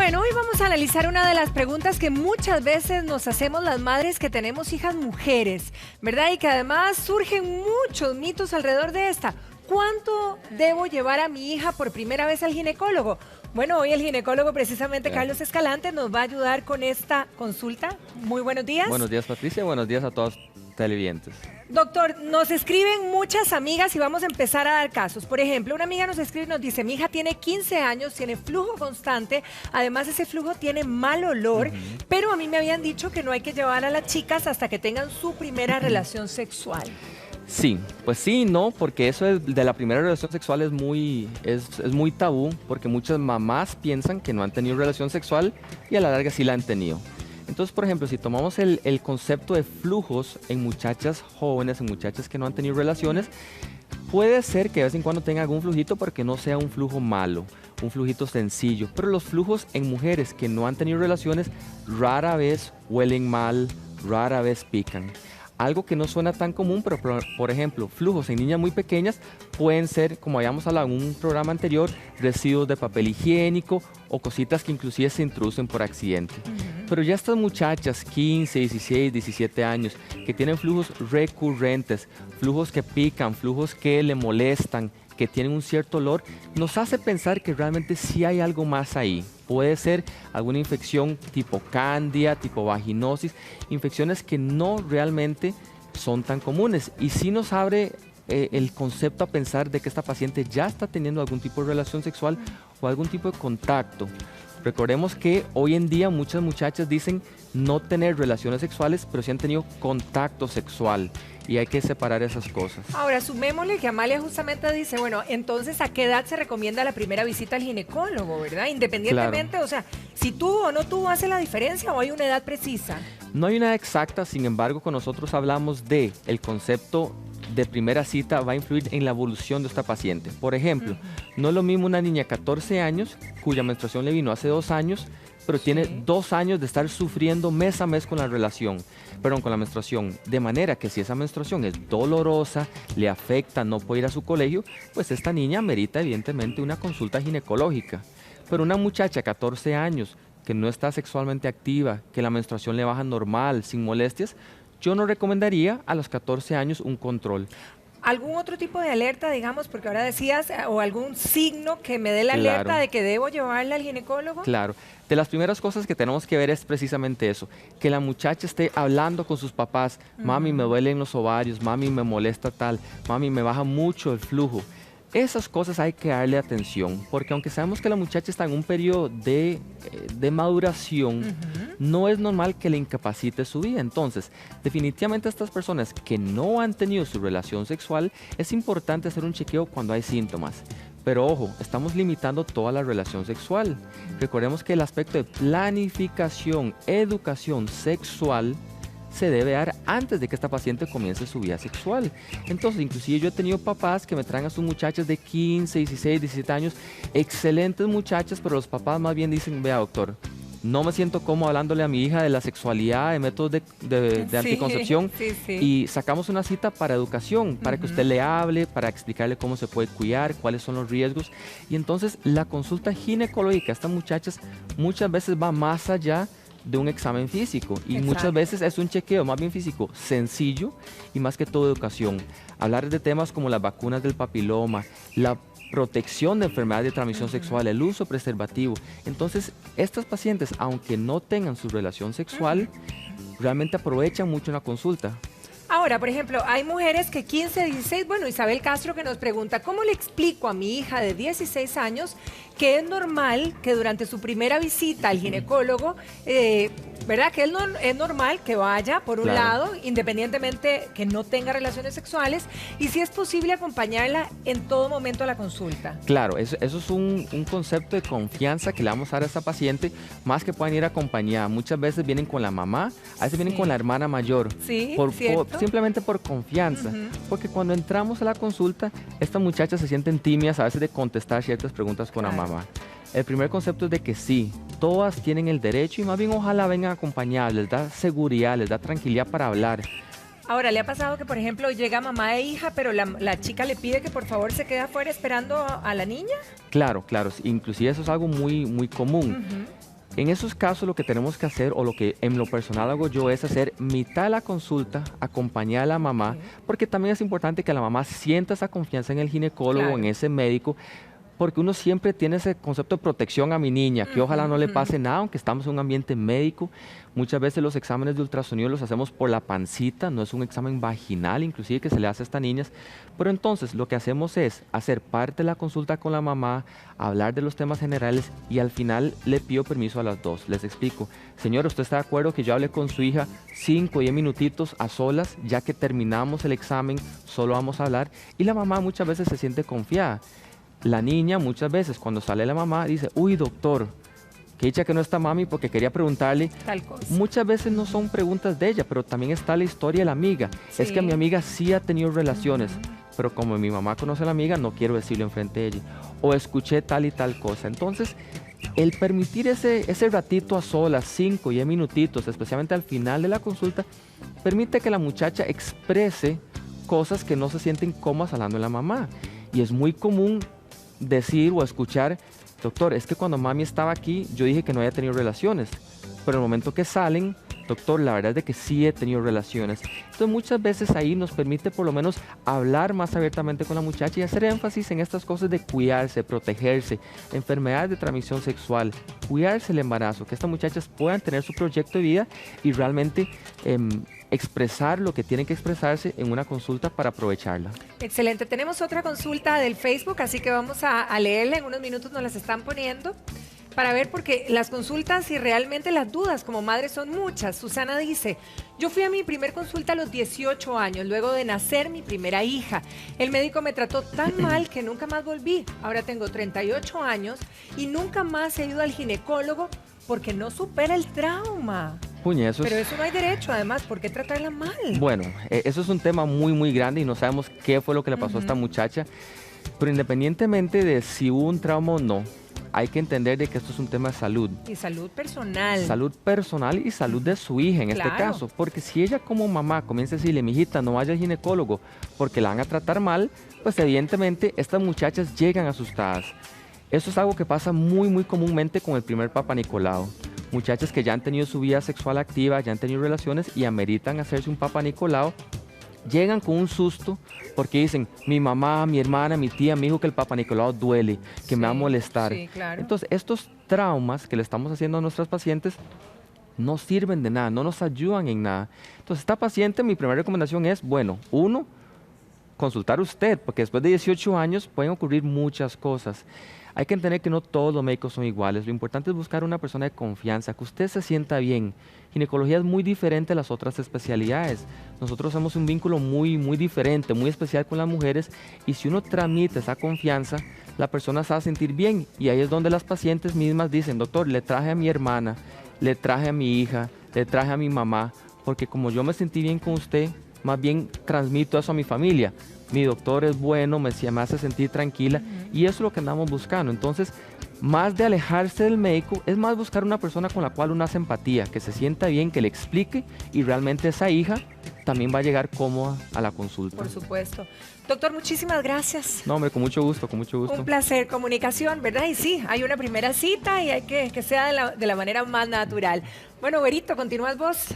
Bueno, hoy vamos a analizar una de las preguntas que muchas veces nos hacemos las madres que tenemos hijas mujeres, ¿verdad? Y que además surgen muchos mitos alrededor de esta. ¿Cuánto debo llevar a mi hija por primera vez al ginecólogo? Bueno, hoy el ginecólogo, precisamente Carlos Escalante, nos va a ayudar con esta consulta. Muy buenos días. Buenos días, Patricia. Buenos días a todos televidentes. Doctor, nos escriben muchas amigas y vamos a empezar a dar casos. Por ejemplo, una amiga nos escribe y nos dice: mi hija tiene 15 años, tiene flujo constante, además ese flujo tiene mal olor, pero a mí me habían dicho que no hay que llevar a las chicas hasta que tengan su primera relación sexual. Sí, pues sí y no, porque eso de la primera relación sexual es muy tabú, porque muchas mamás piensan que no han tenido relación sexual y a la larga sí la han tenido. Entonces, por ejemplo, si tomamos el concepto de flujos en muchachas jóvenes, en muchachas que no han tenido relaciones, puede ser que de vez en cuando tenga algún flujito, porque no sea un flujo malo, un flujito sencillo. Pero los flujos en mujeres que no han tenido relaciones rara vez huelen mal, rara vez pican. Algo que no suena tan común, pero por ejemplo, flujos en niñas muy pequeñas pueden ser, como habíamos hablado en un programa anterior, residuos de papel higiénico o cositas que inclusive se introducen por accidente. Pero ya estas muchachas, 15, 16, 17 años, que tienen flujos recurrentes, flujos que pican, flujos que le molestan, que tienen un cierto olor, nos hace pensar que realmente sí hay algo más ahí. Puede ser alguna infección tipo cándida, tipo vaginosis, infecciones que no realmente son tan comunes. Y sí nos abre el concepto a pensar de que esta paciente ya está teniendo algún tipo de relación sexual o algún tipo de contacto. Recordemos que hoy en día muchas muchachas dicen no tener relaciones sexuales, pero sí han tenido contacto sexual. Y hay que separar esas cosas. Ahora, sumémosle que Amalia justamente dice, bueno, entonces, ¿a qué edad se recomienda la primera visita al ginecólogo, verdad? Independientemente, claro. O sea, si tuvo o no tuvo, ¿hace la diferencia o hay una edad precisa? No hay una edad exacta, sin embargo, cuando nosotros hablamos de el concepto de primera cita, va a influir en la evolución de esta paciente. Por ejemplo, no es lo mismo una niña de 14 años, cuya menstruación le vino hace 2 años, pero tiene 2 años de estar sufriendo mes a mes con la menstruación. De manera que si esa menstruación es dolorosa, le afecta, no puede ir a su colegio, pues esta niña merita evidentemente una consulta ginecológica. Pero una muchacha de 14 años que no está sexualmente activa, que la menstruación le baja normal, sin molestias, yo no recomendaría a los 14 años un control. ¿Algún otro tipo de alerta, digamos, porque ahora decías, o algún signo que me dé la alerta de que debo llevarla al ginecólogo? Claro. De las primeras cosas que tenemos que ver es precisamente eso, que la muchacha esté hablando con sus papás: mami, me duelen los ovarios, mami, me molesta tal, mami, me baja mucho el flujo. Esas cosas hay que darle atención, porque aunque sabemos que la muchacha está en un periodo de maduración, no es normal que le incapacite su vida. Entonces, definitivamente a estas personas que no han tenido su relación sexual, es importante hacer un chequeo cuando hay síntomas. Pero ojo, estamos limitando toda la relación sexual. Recordemos que el aspecto de planificación, educación sexual, se debe dar antes de que esta paciente comience su vida sexual. Entonces, inclusive yo he tenido papás que me traen a sus muchachas de 15, 16, 17 años, excelentes muchachas, pero los papás más bien dicen: vea, doctor, no me siento cómodo hablándole a mi hija de la sexualidad, de métodos de anticoncepción, y sacamos una cita para educación, para que usted le hable, para explicarle cómo se puede cuidar, cuáles son los riesgos. Y entonces la consulta ginecológica a estas muchachas muchas veces va más allá de un examen físico y muchas veces es un chequeo más bien físico sencillo y más que todo educación. Hablar de temas como las vacunas del papiloma, la protección de enfermedades de transmisión sexual, el uso preservativo. Entonces, estas pacientes, aunque no tengan su relación sexual, realmente aprovechan mucho una consulta. Ahora, por ejemplo, hay mujeres que 15, 16, bueno, Isabel Castro que nos pregunta: ¿cómo le explico a mi hija de 16 años que es normal que durante su primera visita al ginecólogo, ¿verdad? Que es normal que vaya, por un lado, independientemente que no tenga relaciones sexuales, y si es posible acompañarla en todo momento a la consulta? Claro, eso es un concepto de confianza que le vamos a dar a esta paciente, más que puedan ir acompañada. Muchas veces vienen con la mamá, a veces vienen con la hermana mayor, simplemente por confianza, porque cuando entramos a la consulta, estas muchachas se sienten tímidas a veces de contestar ciertas preguntas con la mamá. El primer concepto es de que sí, todas tienen el derecho y más bien ojalá vengan acompañadas, les da seguridad, les da tranquilidad para hablar. Ahora, ¿le ha pasado que, por ejemplo, llega mamá e hija, pero la chica le pide que por favor se quede afuera esperando a la niña? Claro, claro, inclusive eso es algo muy, muy común. En esos casos lo que tenemos que hacer, o lo que en lo personal hago yo, es hacer mitad de la consulta, acompañar a la mamá, porque también es importante que la mamá sienta esa confianza en el ginecólogo, en ese médico, porque uno siempre tiene ese concepto de protección a mi niña, que ojalá no le pase nada, aunque estamos en un ambiente médico. Muchas veces los exámenes de ultrasonido los hacemos por la pancita, no es un examen vaginal, inclusive que se le hace a estas niñas. Pero entonces lo que hacemos es hacer parte de la consulta con la mamá, hablar de los temas generales y al final le pido permiso a las dos. Les explico, señora, ¿usted está de acuerdo que yo hable con su hija 5 o 10 minutitos a solas, ya que terminamos el examen, solo vamos a hablar? Y la mamá muchas veces se siente confiada. La niña muchas veces cuando sale la mamá dice, uy doctor, que dicha que no está mami porque quería preguntarle. Tal cosa. Muchas veces no son preguntas de ella, pero también está la historia de la amiga. Sí. Es que mi amiga sí ha tenido relaciones, pero como mi mamá conoce a la amiga, no quiero decirlo enfrente de ella. O escuché tal y tal cosa. Entonces, el permitir ese ratito a solas, 5 y 10 minutitos, especialmente al final de la consulta, permite que la muchacha exprese cosas que no se sienten cómodas hablando de la mamá. Y es muy común decir o escuchar, doctor, es que cuando mami estaba aquí, yo dije que no había tenido relaciones, pero el momento que salen, doctor, la verdad es de que sí he tenido relaciones. Entonces muchas veces ahí nos permite por lo menos hablar más abiertamente con la muchacha y hacer énfasis en estas cosas de cuidarse, protegerse, enfermedades de transmisión sexual, cuidarse el embarazo, que estas muchachas puedan tener su proyecto de vida y realmente expresar lo que tienen que expresarse en una consulta para aprovecharla. Excelente, tenemos otra consulta del Facebook, así que vamos a leerla, en unos minutos nos las están poniendo, para ver, porque las consultas y realmente las dudas como madre son muchas. Susana dice, yo fui a mi primer consulta a los 18 años, luego de nacer mi primera hija. El médico me trató tan mal que nunca más volví. Ahora tengo 38 años y nunca más he ido al ginecólogo porque no supera el trauma. Puñe, Pero eso no hay derecho, además, ¿por qué tratarla mal? Bueno, eso es un tema muy, muy grande y no sabemos qué fue lo que le pasó a esta muchacha. Pero independientemente de si hubo un trauma o no, hay que entender de que esto es un tema de salud. Y salud personal. Salud personal y salud de su hija en este caso. Porque si ella como mamá comienza a decirle, mijita, no vaya al ginecólogo porque la van a tratar mal, pues evidentemente estas muchachas llegan asustadas. Eso es algo que pasa muy, muy comúnmente con el primer Papá Nicolau. Muchachas que ya han tenido su vida sexual activa, ya han tenido relaciones y ameritan hacerse un Papá Nicolau, llegan con un susto porque dicen, mi mamá, mi hermana, mi tía me dijo que el Papá Nicolau duele, que me va a molestar. Sí, claro. Entonces, estos traumas que le estamos haciendo a nuestras pacientes no sirven de nada, no nos ayudan en nada. Entonces, esta paciente, mi primera recomendación es, bueno, uno, consultar usted, porque después de 18 años pueden ocurrir muchas cosas. Hay que entender que no todos los médicos son iguales. Lo importante es buscar una persona de confianza, que usted se sienta bien. Ginecología es muy diferente a las otras especialidades. Nosotros hacemos un vínculo muy, muy diferente, muy especial con las mujeres. Y si uno transmite esa confianza, la persona se va a sentir bien. Y ahí es donde las pacientes mismas dicen, doctor, le traje a mi hermana, le traje a mi hija, le traje a mi mamá, porque como yo me sentí bien con usted, más bien transmito eso a mi familia. Mi doctor es bueno, me hace sentir tranquila y eso es lo que andamos buscando. Entonces, más de alejarse del médico, es más buscar una persona con la cual uno hace empatía, que se sienta bien, que le explique y realmente esa hija también va a llegar cómoda a la consulta. Por supuesto. Doctor, muchísimas gracias. No, hombre, con mucho gusto, con mucho gusto. Un placer, comunicación, ¿verdad? Y sí, hay una primera cita y hay que sea de la manera más natural. Bueno, Güerito, continúas vos.